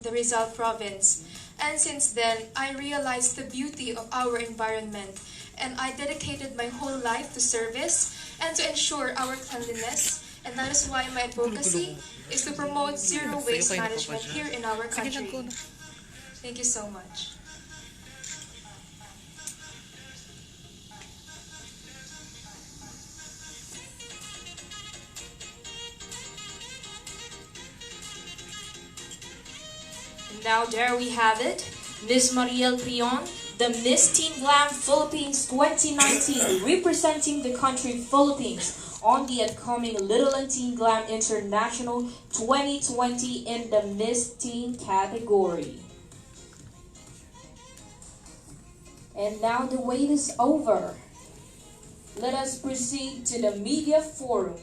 the Rizal province. And since then, I realized the beauty of our environment, and I dedicated my whole life to service and to ensure our cleanliness. And that is why my advocacy is to promote zero waste management here in our country. Thank you so much. Now there we have it, Miss Mariel Prion, the Miss Teen Glam Philippines 2019, representing the country Philippines on the upcoming Little and Teen Glam International 2020 in the Miss Teen category. And now the wait is over. Let us proceed to the media forum.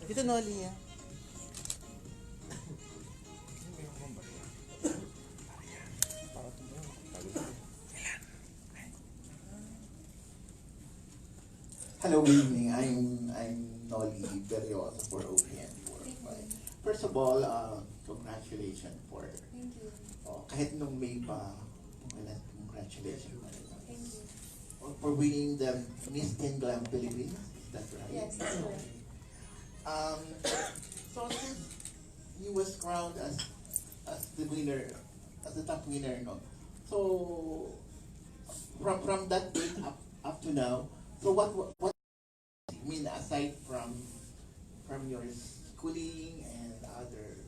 Dito Noli ah. Hello, good evening. I'm Noli Prion for OPM Worldwide. First of all, congratulations for Thank you. kahit nung May pa, congratulations Thank you. for winning the Miss Teen Glam Philippines. Is that right? Yes, that's correct. So since you was crowned as the winner, as the top winner, no? So from that date up to now, so what I mean aside from your schooling and other.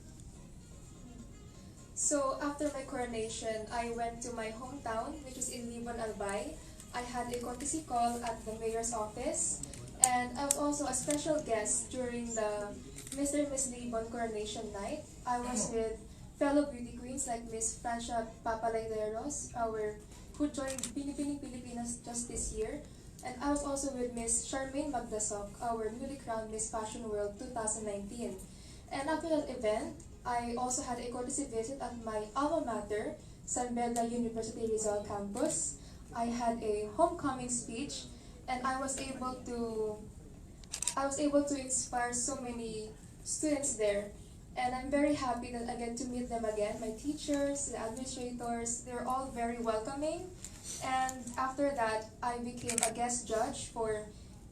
So after my coronation, I went to my hometown, which is in Libon, Albay. I had a courtesy call at the mayor's office, and I was also a special guest during the Mr. and Miss Libon coronation night. I was with fellow beauty queens like Miss Francia Papalayderos, who joined Pinipining Pilipinas just this year. And I was also with Miss Charmaine Magdasok, our newly crowned Miss Fashion World 2019. And after that event, I also had a courtesy visit at my alma mater, San Beda University Rizal campus. I had a homecoming speech, and I was able to inspire so many students there. And I'm very happy that I get to meet them again. My teachers, the administrators, they're all very welcoming. And after that, I became a guest judge for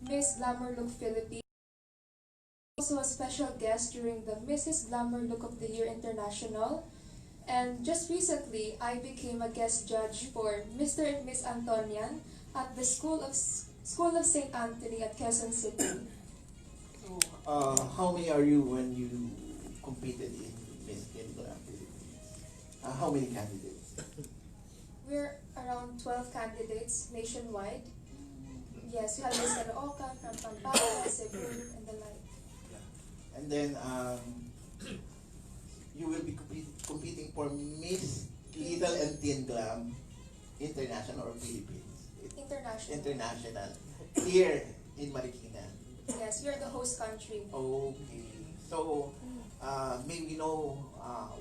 Miss Glamour Look Philippines. Also a special guest during the Mrs. Glamour Look of the Year International. And just recently, I became a guest judge for Mr. and Miss Antonian at the School of St. Anthony at Quezon City. So how many are you when you competed in Miss Teen Glam Philippines? How many candidates? We're around 12 candidates nationwide. Yes, we have Miss Caloocan from Pampanga, Cebu, and the like. And then you will be competing for Miss Little and Teen Glam International or Philippines? International. International. Here in Marikina. Yes, we are the host country. Okay. So, may we know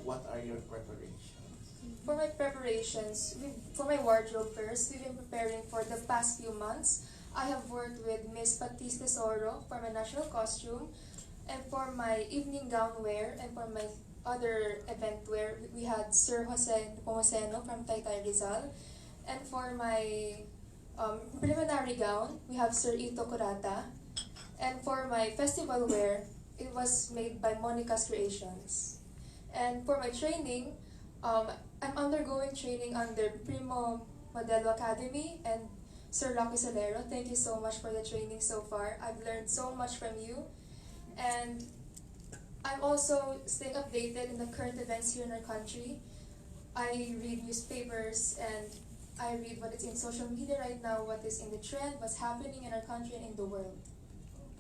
what are your preparations? For my preparations, for my wardrobe first, we've been preparing for the past few months. I have worked with Miss Patis Tesoro for my national costume, and for my evening gown wear, and for my other event wear, we had Sir Jose Pomoceno from Taytay Rizal. And for my preliminary gown, we have Sir Ito Kurata. And for my festival wear, it was made by Monica's Creations. And for my training, I'm undergoing training under Primo Modelo Academy and Sir Rocky Solero. Thank you so much for the training so far. I've learned so much from you. And I'm also staying updated in the current events here in our country. I read newspapers and I read what is in social media right now, what is in the trend, what's happening in our country and in the world.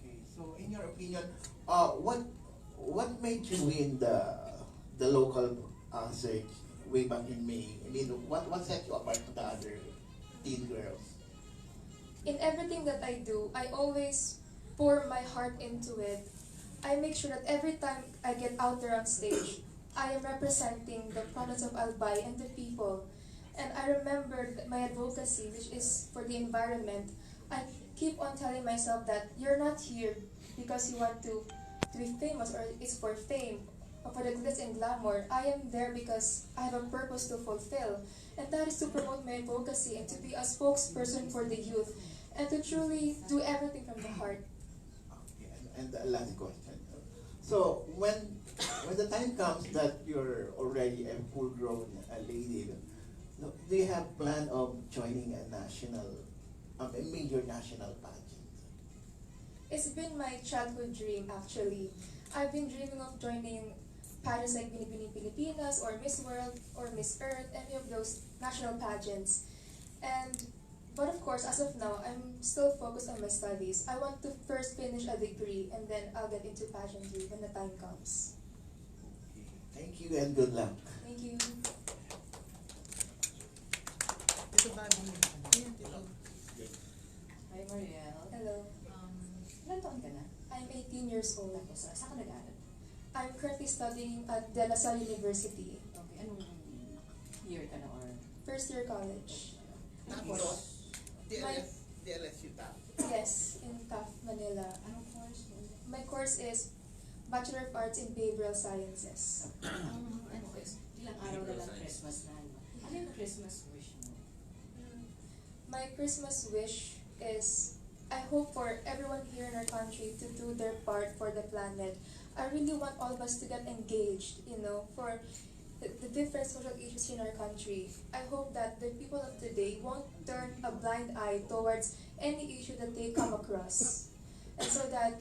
Okay. So, in your opinion, what made you win the local search way back in May? I mean, what set you apart from the other teen girls? In everything that I do, I always pour my heart into it. I make sure that every time I get out there on stage, I am representing the province of Albay and the people. And I remember my advocacy, which is for the environment. I keep on telling myself that you're not here because you want to be famous or it's for fame or for the glitz and glamour. I am there because I have a purpose to fulfill, and that is to promote my advocacy and to be a spokesperson for the youth and to truly do everything from the heart. Okay, and the last question. So when the time comes that you're already a full-grown lady, do you have plan of joining a major national pageant? It's been my childhood dream actually. I've been dreaming of joining pageants like Binibining Pilipinas or Miss World or Miss Earth, any of those national pageants. But of course, as of now, I'm still focused on my studies. I want to first finish a degree and then I'll get into pageantry when the time comes. Thank you and good luck. Thank you. Ito ba? Ayan, ito. Hi Mariel. Hello. Ilan taon ka na? I'm 18 years old. Tapos, saan ka nag-aaral? I'm currently studying at De La Salle University, Okay, anong year ka na or? first year college. Tapos, DLSU ta. Yes, in TAF, Manila. Anong course mo? My course is Bachelor of Arts in Behavioral Sciences. Ano, ilang araw na lang Christmas na. Ano yung Christmas wish mo? My Christmas wish is I hope for everyone here in our country to do their part for the planet. I really want all of us to get engaged, for the different social issues in our country. I hope that the people of today won't turn a blind eye towards any issue that they come across. And so that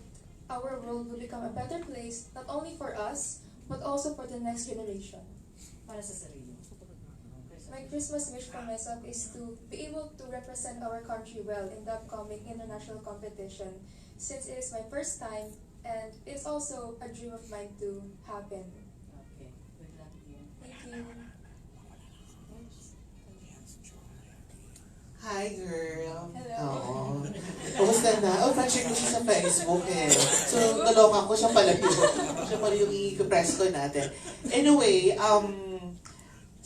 our world will become a better place, not only for us, but also for the next generation. Para sa sarili mo. My Christmas wish for myself is to be able to represent our country well in the upcoming international competition, since it is my first time and it's also a dream of mine to happen. Okay, good luck here. Thank you. Hi, girl. Hello. Oo. Kumusta na? Oh, pa-check mo siya sa Facebook eh. So, naloka ko siya pala yun. Siya pala yung i-press ko natin. Anyway,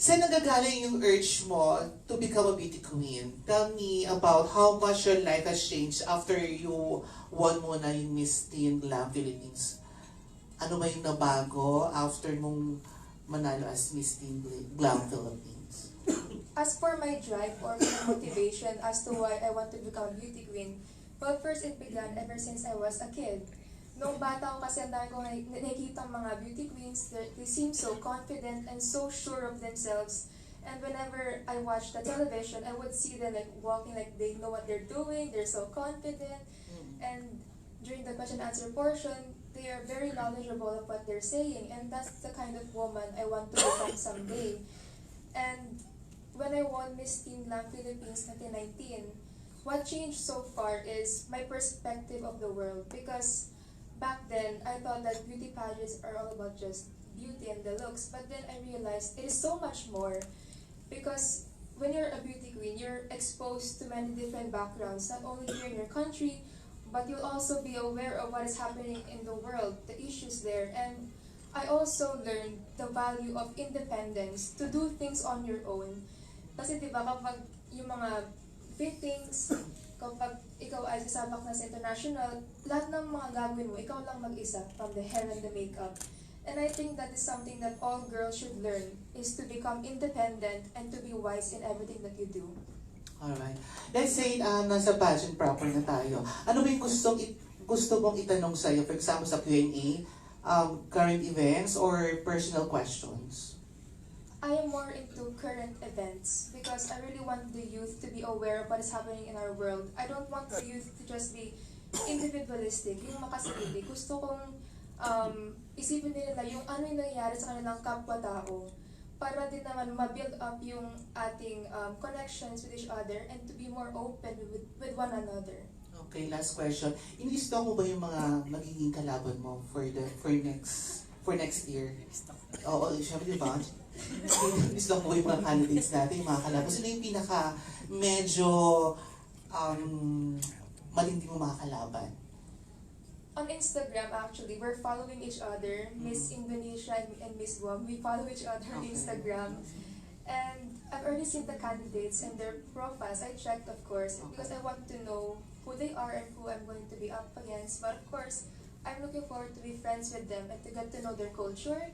saan nagagaling yung urge mo to become a beauty queen? Tell me about how much your life has changed after you won mo na yung Miss Teen Glam Philippines. Ano ba yung nabago after mong manalo as Miss Teen Glam Philippines? As for my drive or my motivation as to why I want to become a beauty queen, well, first it began ever since I was a kid. Noong bata ako kasi ang dami ko nakikita mga beauty queens, they seem so confident and so sure of themselves. And whenever I watch the television, I would see them like walking like they know what they're doing, they're so confident. And during the question and answer portion, they are very knowledgeable of what they're saying. And that's the kind of woman I want to become someday. And when I won Miss Teen Glam Philippines 2019, what changed so far is my perspective of the world, because back then I thought that beauty pageants are all about just beauty and the looks, but then I realized it is so much more, because when you're a beauty queen, you're exposed to many different backgrounds, not only here in your country, but you'll also be aware of what is happening in the world, the issues there. And I also learned the value of independence, to do things on your own. Kasi diba kapag yung mga fittings, kapag ikaw ay sasabak na sa international, lahat ng mga gagawin mo, ikaw lang mag-isa, from the hair and the makeup. And I think that is something that all girls should learn, is to become independent and to be wise in everything that you do. Alright. Let's say, nasa pageant proper na tayo. Ano ba yung gusto mong itanong sa'yo? For example, sa Q&A, current events, or personal questions? I am more into current events because I really want the youth to be aware of what is happening in our world. I don't want the youth to just be individualistic, yung makasarili. Gusto kong isipin nila yung ano yung nangyayari sa kanilang kapwa-tao, para din naman ma-build up yung ating connections with each other and to be more open with one another. Okay, last question. Inisto mo ba yung mga magiging kalaban mo for next year? Oo, syempre diba? Inisto mo ba yung mga candidates natin, yung mga kalaban? Sino yung pinaka medyo malindi mo mga kalaban? On Instagram, actually, we're following each other, Miss Indonesia and Miss Guam. We follow each other on Instagram. And I've already seen the candidates and their profiles. I checked, of course, because I want to know who they are and who I'm going to be up against. But of course, I'm looking forward to be friends with them and to get to know their culture.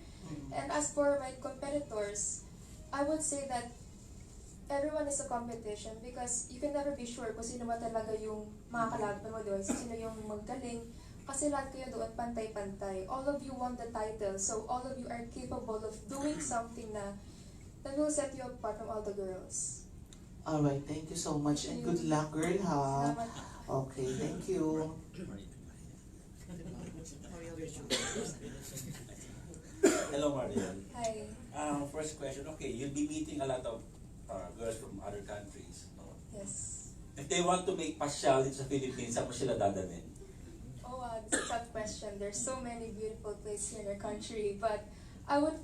And as for my competitors, I would say that everyone is a competition because you can never be sure kung sino ba talaga yung mga kalaban mo doon, sino yung magaling. Kasi lahat kayo doon pantay-pantay. All of you won the title, so all of you are capable of doing something that will set you apart from all the girls. Alright, thank you so much and good luck, girl, ha? Salamat. Okay, thank you. Hello, Mariel. Hi. First question. Okay, you'll be meeting a lot of girls from other countries. No? Yes. If they want to make pasyal dito sa Philippines, saan mo sila dadalhin? Oh, this is a tough question. There's so many beautiful places here in our country, but I would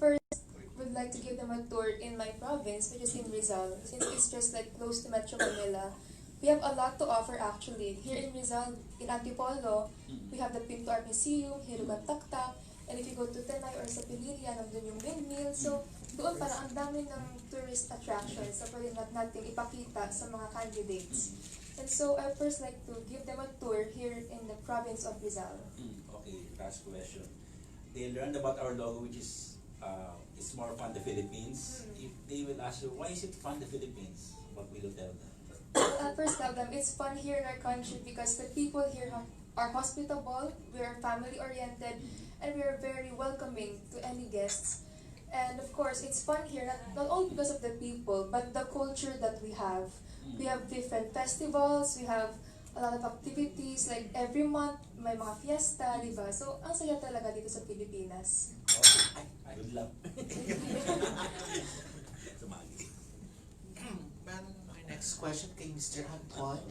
like to give them a tour in my province, which is in Rizal, since it's just like close to Metro Manila. We have a lot to offer actually. Here in Rizal, in Antipolo, we have the Pinto Art Museum, Hirugan Taktak, and if you go to Tenay or sa Pililia, nandun yung windmill. So, doon parang ang dami ng tourist attractions na pwede natin ipakita sa mga candidates. And so, I first like to give them a tour here in the province of Rizal. Okay, last question. They learned about our logo, which is it's more fun the Philippines. If they will ask you, why is it fun the Philippines? What will you tell them? I'll first tell them it's fun here in our country because the people here are hospitable, we are family-oriented, and we are very welcoming to any guests. And of course, it's fun here not only because of the people, but the culture that we have. We have different festivals, we have a lot of activities, like every month may mga fiesta, di ba? So, ang saya talaga dito sa Pilipinas. Okay, good luck. My next question kay Mr. Antoine.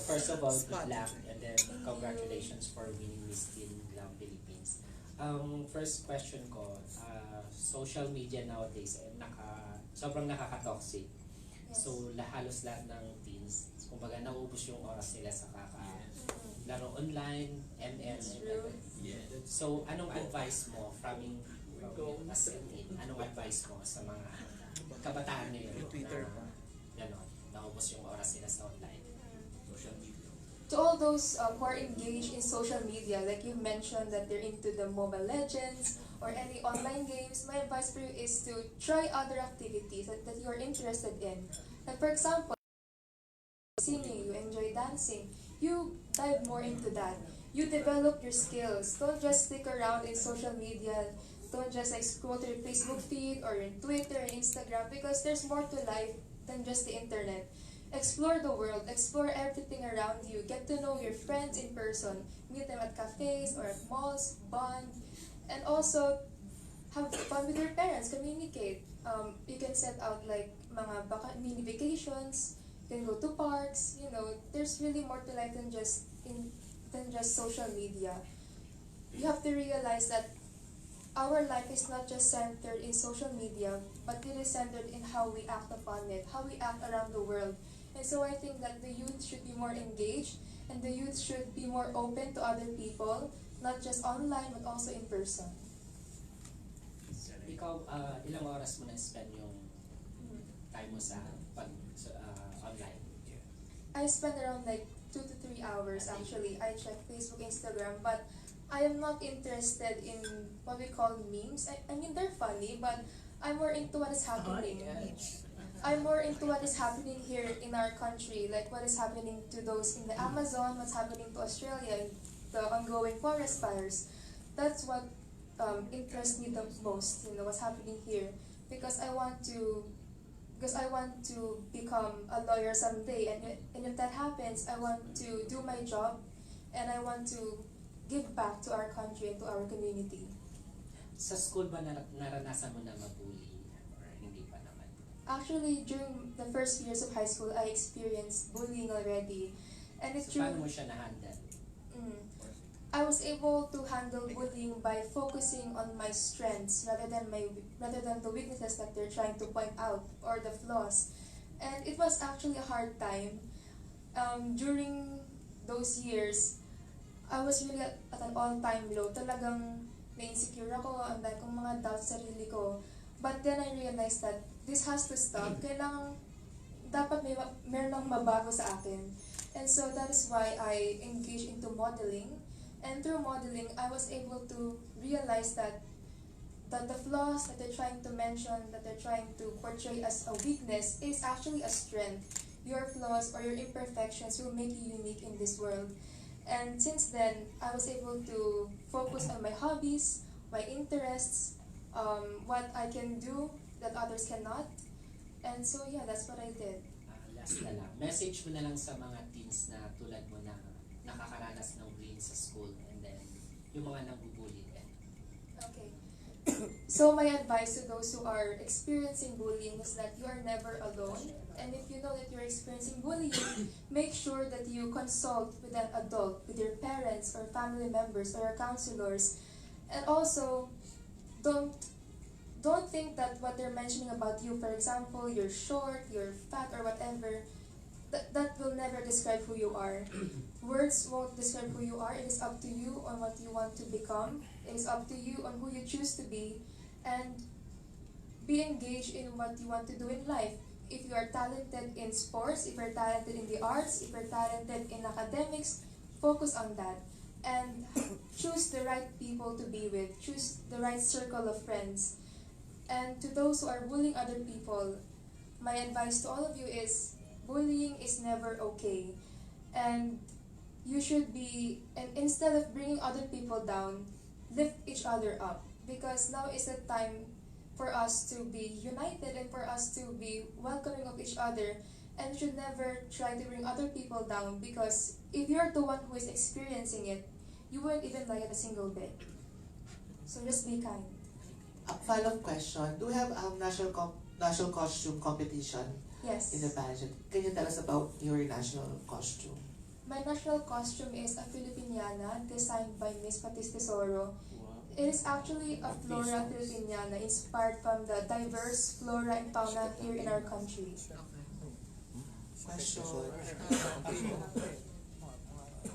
First of all, good luck and then congratulations for winning Miss Teen Glam Philippines. First question ko, social media nowadays sobrang nakaka-toxic. Yes. So halos lahat ng teens, kumbaga nauubos yung oras nila sa laro online, ML, True. So anong advice mo from as a teen, anong advice mo sa mga kabataan ngayon na naubos yung oras nila sa online? Social media. To all those who are engaged in social media, like you mentioned that they're into the Mobile Legends or any online games, my advice for you is to try other activities that you're interested in. Like for example, singing, you enjoy dancing, you dive more into that. You develop your skills. Don't just stick around in social media. Don't just like scroll through your Facebook feed or your Twitter and Instagram because there's more to life than just the internet. Explore the world, explore everything around you, get to know your friends in person, meet them at cafes or at malls, bond, and also have fun with your parents, communicate. You can set out like mga mini vacations, you can go to parks, there's really more to life than just social media. You have to realize that our life is not just centered in social media, but it is centered in how we act upon it, how we act around the world. And so I think that the youth should be more engaged and the youth should be more open to other people, not just online but also in person. Ikaw, ilang oras mo na-spend yung time mo sa online? I spend around like 2 to 3 hours actually. I check Facebook, Instagram, but I am not interested in what we call memes. I mean, they're funny, but I'm more into what is happening. I'm more into what is happening here in our country, like what is happening to those in the Amazon, what's happening to Australia, and the ongoing forest fires. That's what interests me the most, what's happening here. Because I want to become a lawyer someday, and if that happens, I want to do my job, and I want to give back to our country and to our community. Sa school ba naranasan mo na mabully or hindi pa naman? Actually, during the first years of high school, I experienced bullying already. And it's So true. paano mo siya na-handle? I was able to handle bullying by focusing on my strengths rather than the weaknesses that they're trying to point out or the flaws. And it was actually a hard time. During those years, I was really at an all-time low. Talagang na-insecure ako, ang dahil kong mga doubts sa sarili ko. But then I realized that this has to stop. Kailangan, dapat meron mabago sa akin. And so that is why I engaged into modeling. And through modeling, I was able to realize that the flaws that they're trying to mention, that they're trying to portray as a weakness, is actually a strength. Your flaws or your imperfections will make you unique in this world. And since then, I was able to focus on my hobbies, my interests, what I can do that others cannot. And so yeah, that's what I did. Last na lang. Message mo na lang sa mga teens na tulad mo na nakakaranas ng bullying sa school and then yung mga nabubully din. Okay. So my advice to those who are experiencing bullying is that you are never alone. And if you know that you're experiencing bullying, make sure that you consult with an adult, with your parents or family members or your counselors. And also, don't think that what they're mentioning about you, for example, you're short, you're fat, or whatever, that will never describe who you are. Words won't describe who you are. It is up to you on what you want to become. It is up to you on who you choose to be. And be engaged in what you want to do in life. If you are talented in sports, if you're talented in the arts, if you're talented in academics, focus on that. And choose the right people to be with. Choose the right circle of friends. And to those who are bullying other people, my advice to all of you is, bullying is never okay. And you should be, and instead of bringing other people down, lift each other up. Because now is the time for us to be united and for us to be welcoming of each other. And you should never try to bring other people down, because if you're the one who is experiencing it, you won't even like it a single bit. So just be kind. A follow-up question. Do we have national costume competition Yes. in the pageant? Can you tell us about your national costume? My national costume is a Filipiniana designed by Miss Patis Tesoro. It is actually a flora Filipiniana inspired from the diverse flora and fauna here in our country. Question.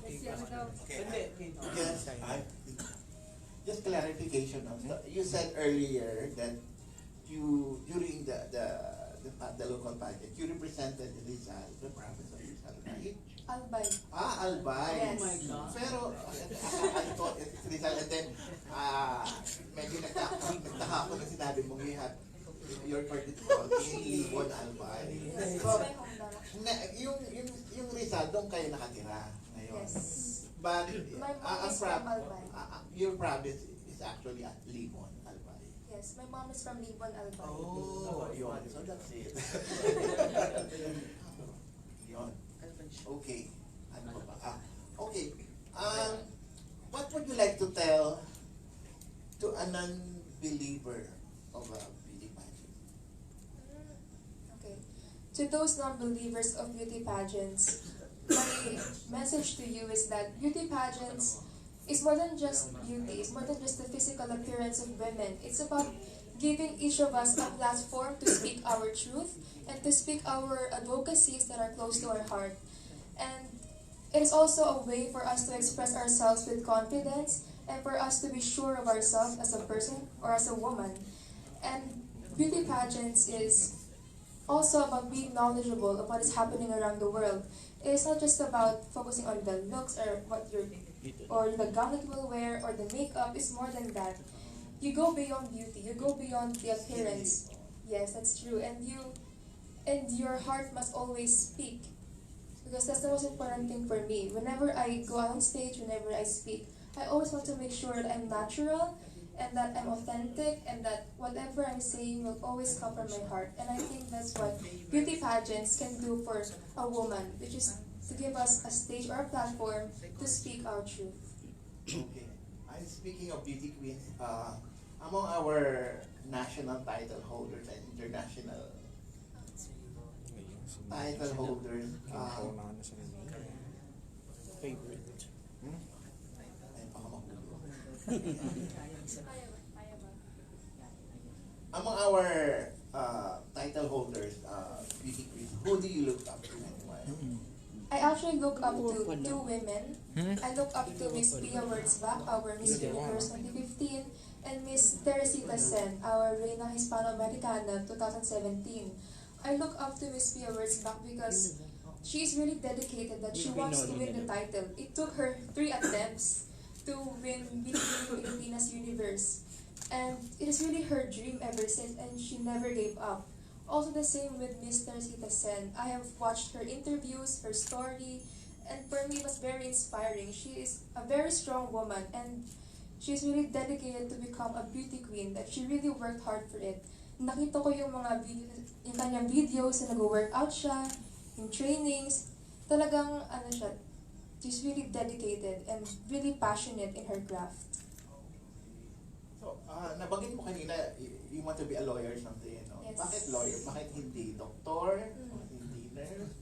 Yes, just clarification. You said earlier that you, during the local pageant, you represented Rizal, the province of Rizal, right? Albay. Albay. Yes. Oh my God. Pero, I thought it's Rizal, and then, medyo nagtaka ako na sinabi mo, your part is called Libon Albay. Yes, So, it's my hometown. yung Rizal, doon kayo nakatira ngayon. Yes. But, My mom is from Albay. your province is actually at Libon Albay. Yes, my mom is from Libon, Albay. Oh, yun. So that's it. Yun. Okay. Ano pa ba? Okay. What would you like to tell to a non-believer of a beauty pageant? Okay. To those non-believers of beauty pageants, my message to you is that beauty pageants is more than just beauty. It's more than just the physical appearance of women. It's about giving each of us a platform to speak our truth and to speak our advocacies that are close to our heart. And it is also a way for us to express ourselves with confidence and for us to be sure of ourselves as a person or as a woman. And beauty pageants is also about being knowledgeable of what is happening around the world. It is not just about focusing on the looks or the gown that you will wear or the makeup. It's more than that. You go beyond beauty. You go beyond the appearance. Yes, that's true. And your heart must always speak, because that's the most important thing for me. Whenever I go out on stage, whenever I speak, I always want to make sure that I'm natural and that I'm authentic and that whatever I'm saying will always come from my heart. And I think that's what beauty pageants can do for a woman, which is to give us a stage or a platform to speak our truth. Okay. Speaking of beauty queens, among our national title holders and international title holders, favorite. ay, baka magulo. Among our title holders, beauty queens, who do you look up to and why? I actually look up to two women. I look up to Miss Pia Wurzbach, our Miss Universe 2015, and Miss Teresita Sen, our Reina Hispano-Americana 2017. I look up to Miss Pia Wurtzbach because she is really dedicated that she wants to win the title. It took her 3 attempts to win Binibining Pilipinas Universe. And it is really her dream ever since, and she never gave up. Also the same with Miss Teresita Sen. I have watched her interviews, her story, and for me it was very inspiring. She is a very strong woman, and she is really dedicated to become a beauty queen, that she really worked hard for it. Nakita ko yung mga video, yung kanyang videos na nag-workout siya, yung trainings, talagang ano siya, she's really dedicated and really passionate in her craft. So, nabanggit mo kanina, you want to be a lawyer someday, no? Yes. Bakit lawyer? Bakit hindi doktor? Bakit hindi nurse?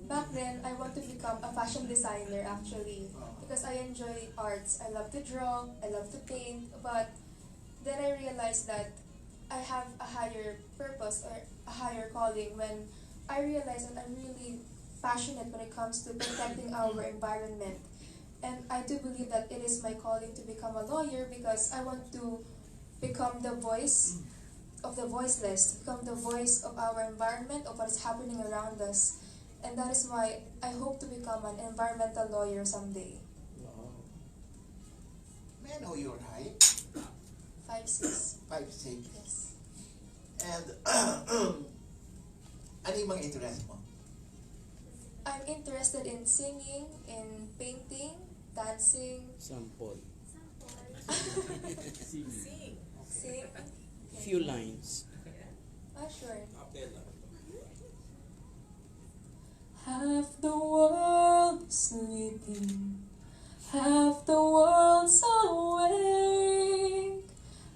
Back then, I want to become a fashion designer actually, because I enjoy arts. I love to draw, I love to paint, but then I realized that I have a higher purpose or a higher calling when I realized that I'm really passionate when it comes to protecting our environment. And I do believe that it is my calling to become a lawyer because I want to become the voice of the voiceless, become the voice of our environment, of what is happening around us. And that is why I hope to become an environmental lawyer someday. May I know your height? 5'6". 5'6". Yes. And, ano yung mga interest mo? I'm interested in singing, in painting, dancing. Sample. Sing. Few lines. Sure. Acapella. Half the world is sleeping, half the world's awake,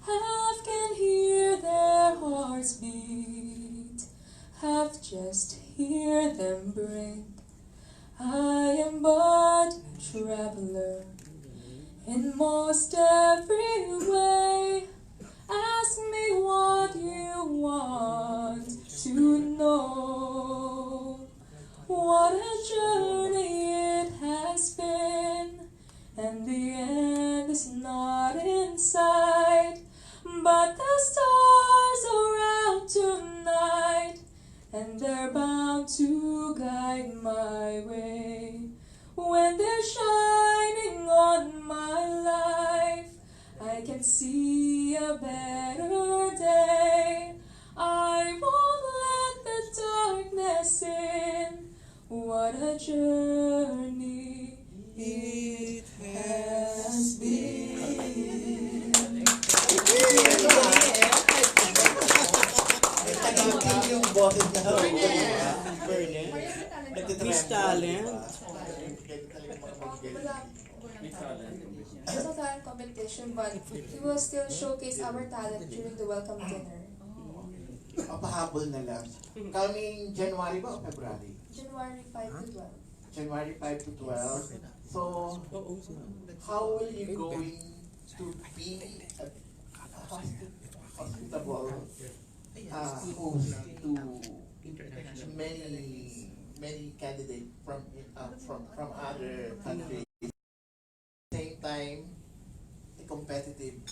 half can hear their hearts beat, half just hear them break. I am but a traveler in most every way. Ask me what you want to know. What a journey it has been, and the end is not in sight. But the stars are out tonight, and they're bound to guide my way. When they're shining on my life, I can see a better day. I won't let the darkness in. What a journey it has been. Nagtagal yung boses na Miss Talent. There's no talent competition, but we will still showcase our talent during the welcome dinner. Papahabol na lang. Coming January ba o February? January 5 to 12. January 5 to 12. So, how will you going to be a hospitable host to many candidates from other countries? Same time, a competitive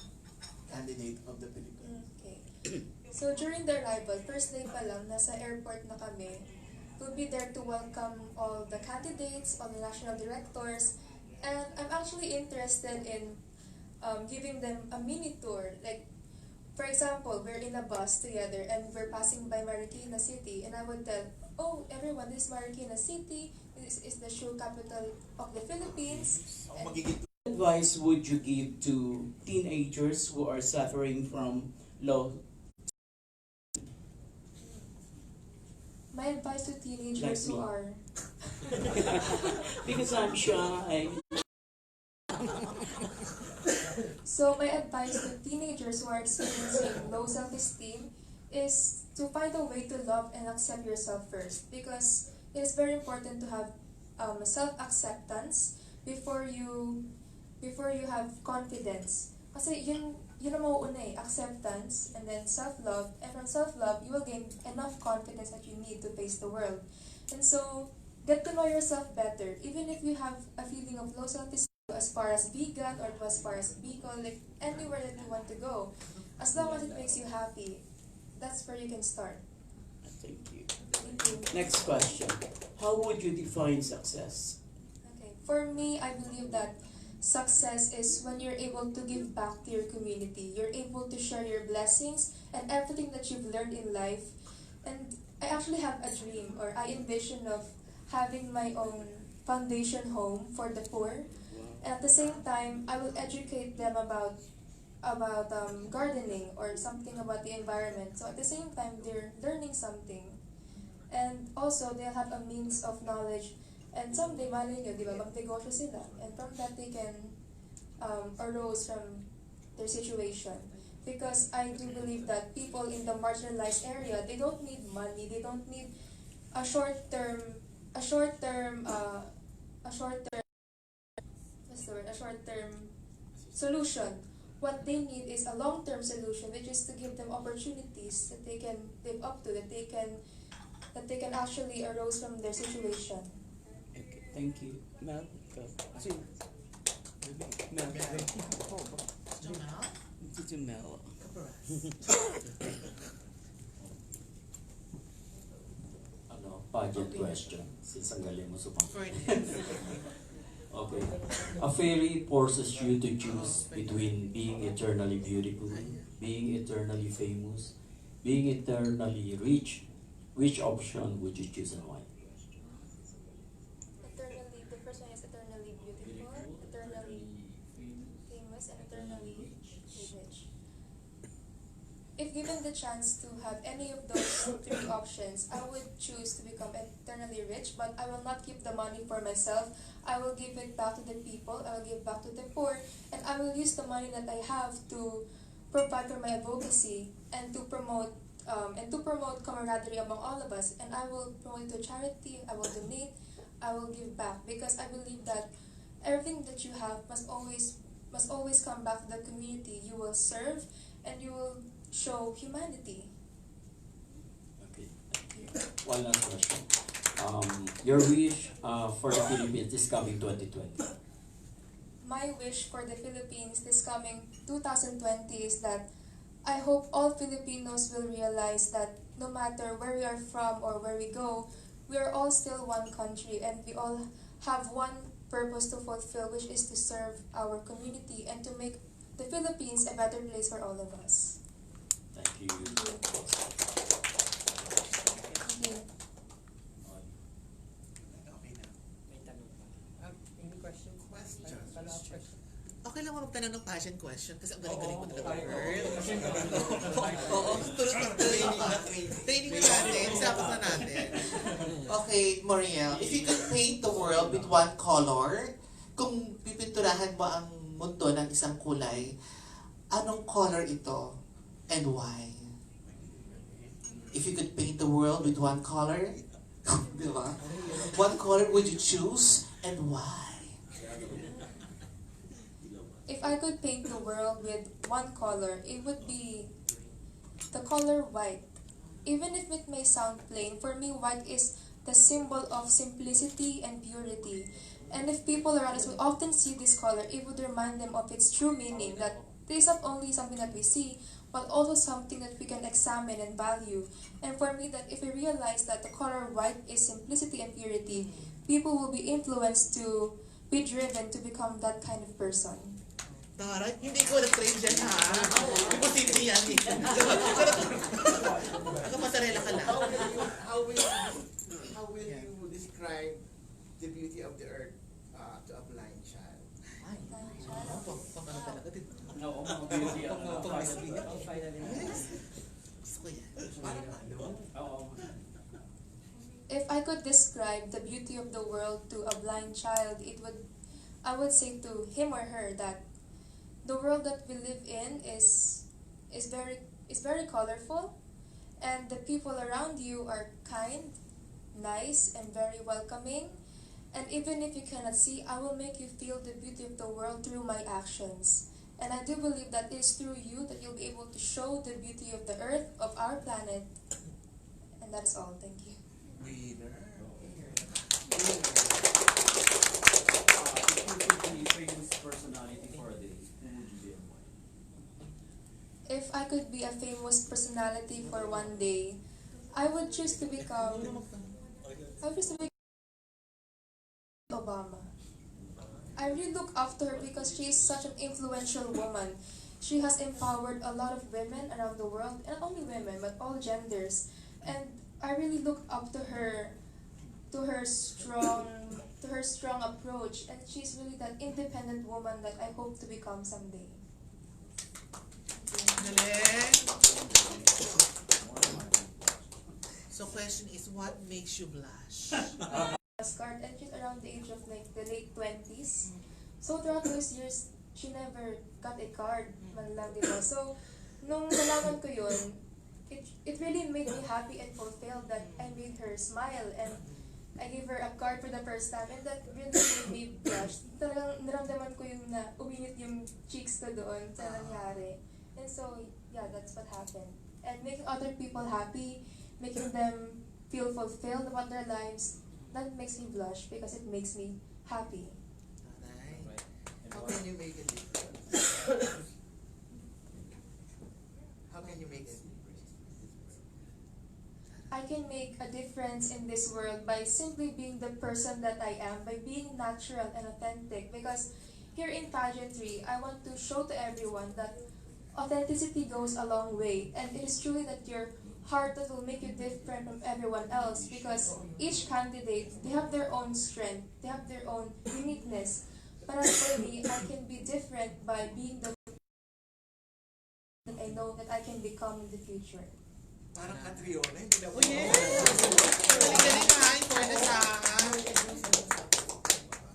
candidate of the Philippines. Okay. So during the arrival, first day pa lang, nasa airport na kami. We'll be there to welcome all the candidates, all the national directors, and I'm actually interested in giving them a mini tour. Like, for example, we're in a bus together and we're passing by Marikina City, and I would tell, oh, everyone, this is Marikina City, this is the shoe capital of the Philippines. And What advice would you give to teenagers who are suffering from low? my advice to teenagers Like who me. are Because I'm shy. So my advice to teenagers who are experiencing low self-esteem is to find a way to love and accept yourself first, because it is very important to have self-acceptance before you have confidence. Kasi yun ang mauuna acceptance and then self-love, and from self-love you will gain enough confidence that you need to face the world. And so get to know yourself better, even if you have a feeling of low self-esteem. as far as Bigan or to as far as Bicol, like anywhere that you want to go. As long as it makes you happy, that's where you can start. Thank you. Thank you. Next question. How would you define success? Okay. For me, I believe that success is when you're able to give back to your community. You're able to share your blessings and everything that you've learned in life. And I actually have a dream, or I envision of having my own foundation home for the poor. And at the same time, I will educate them about gardening or something about the environment. So at the same time, they're learning something. And also, they'll have a means of knowledge. And someday, malay nyo, di ba, magnegosyo sila. And from that, they can arose from their situation. Because I do believe that people in the marginalized area, they don't need money. They don't need a short-term solution. What they need is a long-term solution, which is to give them opportunities that they can live up to, that they can actually arose from their situation. Okay, thank you. Mel, go. Mel. Dito Mel. Pageant question, since ang galing mo supang. Okay. A fairy forces you to choose between being eternally beautiful, being eternally famous, being eternally rich. Which option would you choose and why? The first one is eternally beautiful, eternally famous, and eternally rich. If given the chance to have any of those three options, I would choose to become eternally rich, but I will not keep the money for myself. I will give it back to the people, I will give back to the poor, and I will use the money that I have to provide for my advocacy and to promote camaraderie among all of us. And I will promote it to charity, I will donate, I will give back, because I believe that everything that you have must always come back to the community. You will serve and you will show humanity. Okay, thank you. One last question. Your wish for the Philippines this coming 2020? My wish for the Philippines this coming 2020 is that I hope all Filipinos will realize that no matter where we are from or where we go, we are all still one country and we all have one purpose to fulfill, which is to serve our community and to make the Philippines a better place for all of us. Thank you. Thank you. Okay lang mo magtanong ng pageant question kasi ang galing-galing mo talaga, girl. Oo, training na natin, sabot na natin. Okay, Mariel, if you could paint the world with one color, kung pipinturahan mo ang mundo ng isang kulay, anong color ito and why? If you could paint the world with one color, di ba? What color would you choose and why? If I could paint the world with one color, it would be the color white. Even if it may sound plain, for me white is the symbol of simplicity and purity. And if people around us will often see this color, it would remind them of its true meaning, that it is not only something that we see, but also something that we can examine and value. And for me, that if we realize that the color white is simplicity and purity, people will be influenced to be driven to become that kind of person. Tara, hindi ko na-train dyan, ha? Imposible yan, eh. Nagpasarela ka lang. How will you describe the beauty of the earth to a blind child? Ay, pamano talaga din. No, Finally. Gusto ko yan. If I could describe the beauty of the world to a blind child, I would say to him or her that the world that we live in is very colorful, and the people around you are kind, nice, and very welcoming. And even if you cannot see, I will make you feel the beauty of the world through my actions. And I do believe that it is through you that you'll be able to show the beauty of the earth, of our planet. And that is all. Thank you. Winner. I could be a famous personality for one day, I would choose to become Obama. I really look after her because she is such an influential woman. She has empowered a lot of women around the world, and not only women, but all genders. And I really look up to her strong approach, and she's really that independent woman that I hope to become someday. Galing. So question is, what makes you blush? Card, and she's around the age of like the late 20s. So throughout those years, she never got a card man lang, diba? So nung nalaman ko yun, it really made me happy and fulfilled that I made her smile, and I gave her a card for the first time, and that really made me blush. Talagang naramdaman ko yung na uminit yung cheeks ko doon sa nangyari. And so, yeah, that's what happened. And making other people happy, making them feel fulfilled about their lives, that makes me blush because it makes me happy. Alright. How can you make a difference? How can you make a difference? I can make a difference in this world by simply being the person that I am, by being natural and authentic. Because here in pageantry, I want to show to everyone that authenticity goes a long way, and it is truly that your heart that will make you different from everyone else, because each candidate, they have their own strength, they have their own uniqueness. But as for me, I can be different by being the that I know that I can become in the future. Parang Catriona, hindi na po. Oh, yes! Galing-galing ha, in fairness ha.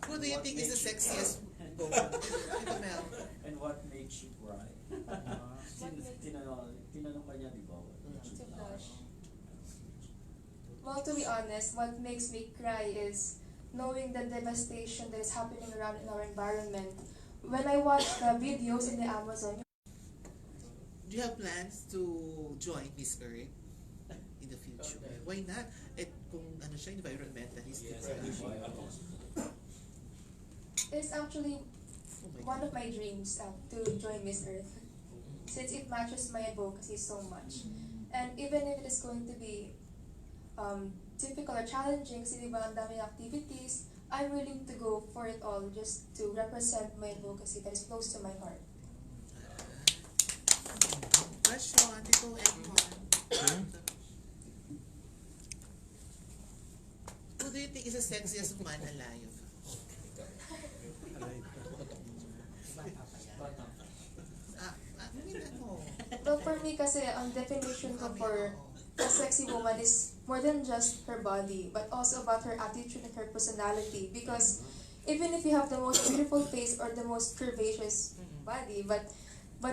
Who do you think is the sexiest woman? Ito, Mel. And what makes you cry? Tinanong ka niya, di ba? To blush. Well, to be honest, what makes me cry is knowing the devastation that is happening around in our environment. When I watch the videos in the Amazon, Do you have plans to join Miss Earth in the future? Why not? At kung ano siya, environmentalist. Yes, diba? it's actually Oh my one God. of my dreams to join Miss Earth, since it matches my advocacy so much. And even if it is going to be difficult or challenging, kasi diba ang daming activities, I'm willing to go for it all just to represent my advocacy that is close to my heart. Question, ito, Edmond. Who do you think is the sexiest man alive? Well, for me kasi, ang definition ko for a sexy woman is more than just her body, but also about her attitude and her personality. Because even if you have the most beautiful face or the most curvaceous body, but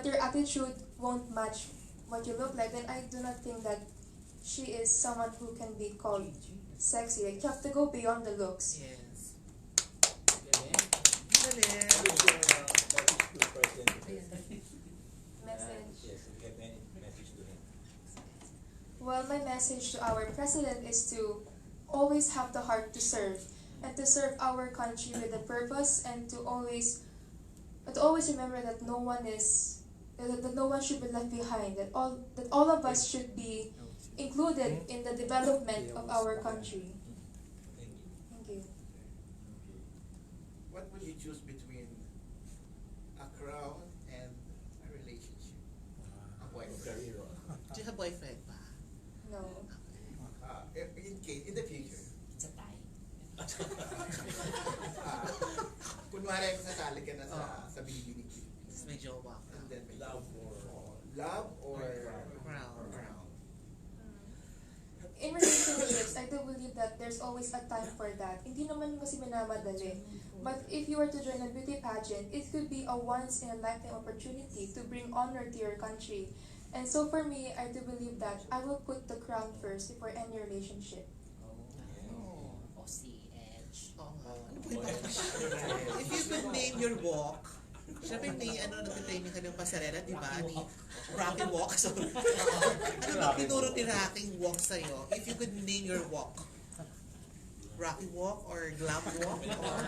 your attitude won't match what you look like, then I do not think that she is someone who can be called sexy. Like, you have to go beyond the looks. Yes. Message. Yes, we have any message to him. Well, my message to our president is to always have the heart to serve, and to serve our country with a purpose, and to always remember that no one should be left behind, that all of us should be included in the development of our country. Thank you. Thank you. What would you choose between a crown and a relationship? A boyfriend. Career. Do you have boyfriend pa? No. In the future. It's a tie. Kunwari sasali ka na sa Binibining Tapos may jowa ka. And then may Love or love or Crown. In relationships, I do believe that there's always a time for that. Hindi naman kasi minamadali. But if you were to join a beauty pageant, it could be a once-in-a-lifetime opportunity to bring honor to your country. And so for me, I do believe that I will put the crown first before any relationship. O si Edge. Oo nga. Ano po yung If you could name your walk, syempre may nagtitraining ka ng pasarela, di ba? Ni Rocky Walk. So, ano ba tinuro ni Rocky Walk sa'yo? If you could name your walk. Rocky walk or glam walk or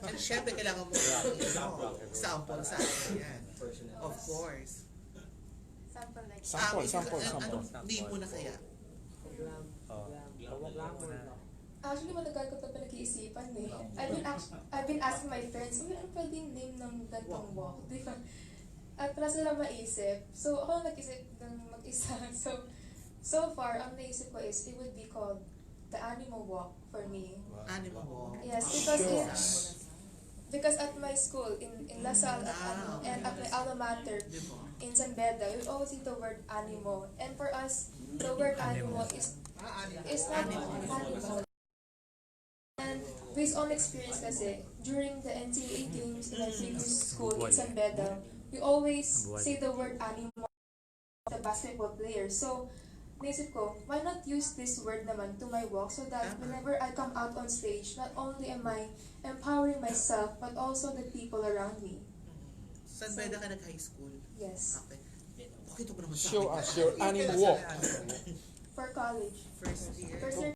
and syempre kailangan mo sample sa akin yan. Of course. Sample like Hindi mo na kaya. Actually, matagal ko pa pinag-iisipan eh. I've been asking my friends, ano pwedeng name ng gantong walk? Di ba? At wala sila maisip. So, ako nag-isip ng mag-isa. So far, ang naisip ko is, it would be called the animal walk for me. Animal walk. Yes, because at my school, in LaSalle, and at my alma mater, in San Beda, we always see the word animal. And for us, the word animal is not animal. And based on experience kasi, during the NCAA games in my previous school in San Beda, we always say the word animal the basketball player. So, naisip ko, why not use this word naman to my walk so that whenever I come out on stage, not only am I empowering myself, but also the people around me. San Beda ka nag-high school? Yes. Okay. Bakit mo naman sa Show us your animal walk. For college. First year. First year